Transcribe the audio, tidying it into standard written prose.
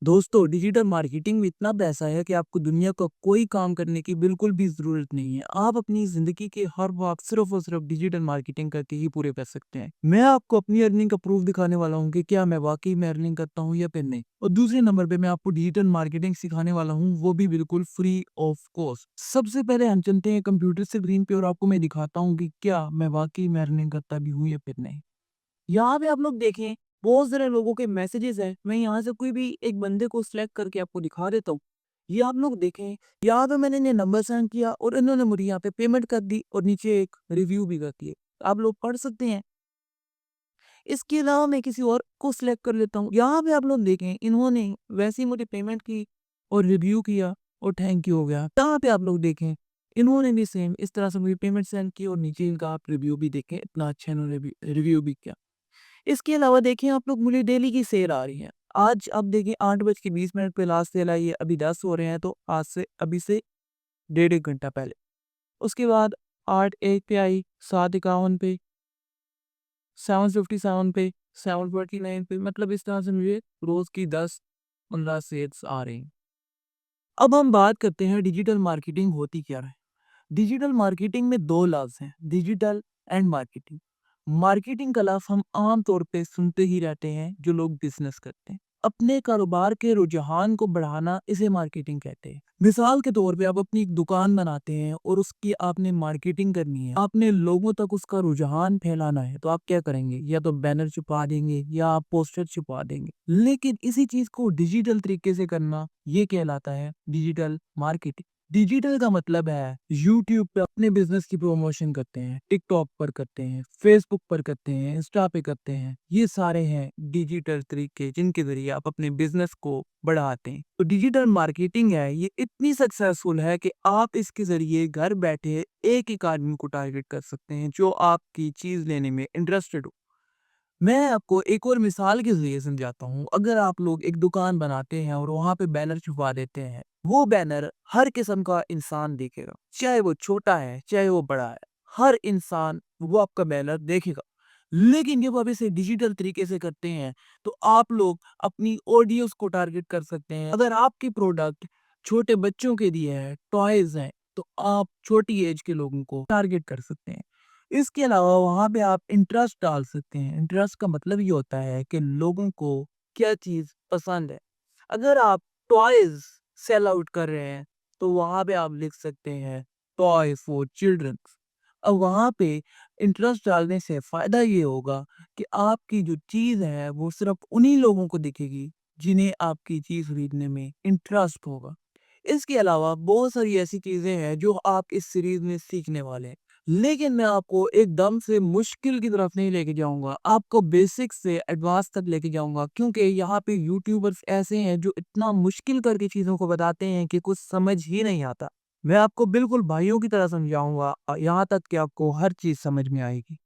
दोस्तों, digital marketing में इतना पैसा है कि आपको दुनिया का कोई काम करने की बिल्कुल भी ज़रूरत नहीं है। आप अपनी ज़िंदगी के हर वक़्त सिर्फ़ और सिर्फ़ डिजिटल मार्केटिंग करके ही पूरे कर सकते हैं। मैं आपको अपनी अर्निंग का प्रूफ़ दिखाने वाला हूँ कि क्या मैं वाक़ई में अर्निंग करता हूँ या फिर नहीं। और दूसरे नंबर पे मैं आपको डिजिटल मार्केटिंग सिखाने वाला हूँ, वो भी बिल्कुल फ्री ऑफ कॉस्ट। सबसे पहले हम चलते हैं कंप्यूटर स्क्रीन पे और आपको मैं दिखाता हूँ कि क्या मैं वाक़ई में अर्निंग करता भी हूँ या फिर नहीं। यहाँ पे आप लोग देखें, बहुत सारे लोगों के मैसेजेस हैं। मैं यहाँ से कोई भी एक बंदे को सिलेक्ट करके आपको दिखा देता हूँ। ये आप लोग देखें, यहाँ पे मैंने इन्हें नंबर सेंड किया और इन्होंने मुझे यहाँ पे पेमेंट कर दी और नीचे एक रिव्यू भी कर दिए। आप लोग पढ़ सकते हैं। इसके अलावा मैं किसी और को सिलेक्ट कर लेता हूँ। यहाँ पे आप लोग देखें, इन्होंने वैसे ही मुझे पेमेंट की और रिव्यू किया और थैंक यू हो गया। यहाँ पे आप लोग देखें, इन्होंने भी सेम इस तरह से मुझे पेमेंट सेंड की और नीचे इनका आप रिव्यू भी देखें, इतना अच्छा इन्होंने रिव्यू भी किया। इसके अलावा देखिए आप लोग, मुझे डेली की सेल आ रही है। आज अब देखिए 8:20 पे लास्ट सेल आई है, अभी 10 हो रहे हैं, तो आज से अभी से डेढ़ 1 घंटा पहले। उसके बाद 8:01 पे आई, 7:51 पे, 7:57 पे, 7:49 पे, मतलब इस तरह से मुझे रोज़ की 10-15 सेल्स आ रही हैं। अब हम बात करते हैं डिजिटल मार्केटिंग होती क्या है। डिजिटल मार्केटिंग में 2 लफ्ज़ हैं, डिजिटल एंड मार्केटिंग। मार्केटिंग का लफ्ज़ हम आम तौर पे सुनते ही रहते हैं जो लोग बिज़नेस करते हैं। अपने कारोबार के रुझान को बढ़ाना, इसे मार्केटिंग कहते हैं। मिसाल के तौर पे आप अपनी एक दुकान बनाते हैं और उसकी आपने मार्केटिंग करनी है। आपने लोगों तक उसका रुझान फैलाना है, तो आप क्या करेंगे? या तो बैनर छुपा देंगे या आप पोस्टर छुपा देंगे। लेकिन इसी चीज़ को डिजिटल तरीके से करना, ये कहलाता है डिजिटल मार्केटिंग। डिजिटल का मतलब है यूट्यूब पे अपने बिजनेस की प्रमोशन करते हैं, टिकटॉक पर करते हैं, फेसबुक पर करते हैं, इंस्टा पे करते हैं। ये सारे हैं डिजिटल तरीके जिनके जरिए आप अपने बिजनेस को बढ़ाते हैं। तो डिजिटल मार्केटिंग है, ये इतनी सक्सेसफुल है कि आप इसके जरिए घर बैठे एक एक आदमी को टारगेट कर सकते हैं जो आपकी चीज लेने में इंटरेस्टेड हो। मैं आपको एक और मिसाल के ज़रिए समझाता हूँ। अगर आप लोग एक दुकान बनाते हैं और वहाँ पे बैनर छुपा देते हैं, वो बैनर हर किस्म का इंसान देखेगा। चाहे वो छोटा है, चाहे वो बड़ा है, हर इंसान वो आपका बैनर देखेगा। लेकिन जब आप इसे डिजिटल तरीके से करते हैं, तो आप लोग अपनी ऑडियंस को टारगेट कर सकते हैं। अगर आपकी प्रोडक्ट छोटे बच्चों के लिए है, टॉयज़ हैं, तो आप छोटी एज के लोगों को टारगेट कर सकते हैं। इसके अलावा वहाँ पे आप इंटरेस्ट डाल सकते हैं। इंटरेस्ट का मतलब ये होता है कि लोगों को क्या चीज़ पसंद है। अगर आप टॉयज़ सेल आउट कर रहे हैं, तो वहाँ पे आप लिख सकते हैं टॉय फॉर चिल्ड्रंस। अब वहाँ पे इंटरेस्ट डालने से फ़ायदा ये होगा कि आपकी जो चीज़ है वो सिर्फ़ उन्हीं लोगों को दिखेगी जिन्हें आपकी चीज़ खरीदने में इंटरेस्ट होगा। इसके अलावा बहुत सारी ऐसी चीज़ें हैं जो आप इस सीरीज़ में सीखने वाले हैं। लेकिन मैं आपको एकदम से मुश्किल की तरफ नहीं लेके जाऊँगा, आपको बेसिक से एडवांस तक लेके जाऊँगा, क्योंकि यहाँ पे यूट्यूबर्स ऐसे हैं जो इतना मुश्किल करके चीज़ों को बताते हैं कि कुछ समझ ही नहीं आता। मैं आपको बिल्कुल भाइयों की तरह समझाऊँगा, यहाँ तक कि आपको हर चीज़ समझ में आएगी।